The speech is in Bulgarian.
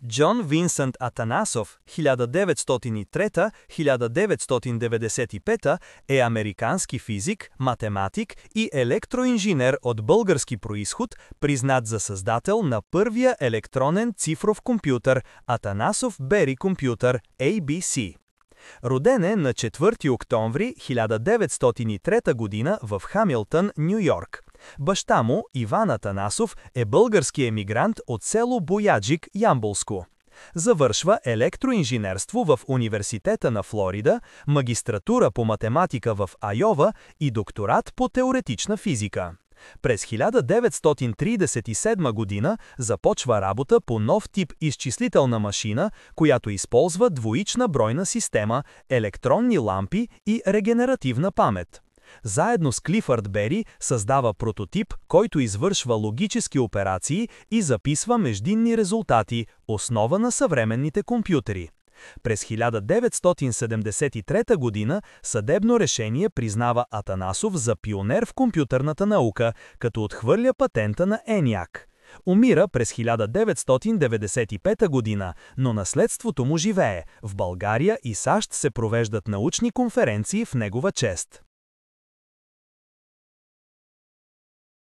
Джон Винсент Атанасов, 1903-1995, е американски физик, математик и електроинженер от български происход, признат за създател на първия електронен цифров компютър Атанасов Бери компютър ABC. Роден е на 4 октомври 1903 година в Хамилтън, Ню Йорк. Баща му, Иван Атанасов, е български емигрант от село Бояджик, Ямболско. Завършва електроинженерство в Университета на Флорида, магистратура по математика в Айова и докторат по теоретична физика. През 1937 година започва работа по нов тип изчислителна машина, която използва двоична бройна система, електронни лампи и регенеративна памет. Заедно с Клифърд Бери създава прототип, който извършва логически операции и записва междинни резултати, основа на съвременните компютри. През 1973 година съдебно решение признава Атанасов за пионер в компютърната наука, като отхвърля патента на ENIAC. Умира през 1995 година, но наследството му живее. В България и САЩ се провеждат научни конференции в негова чест.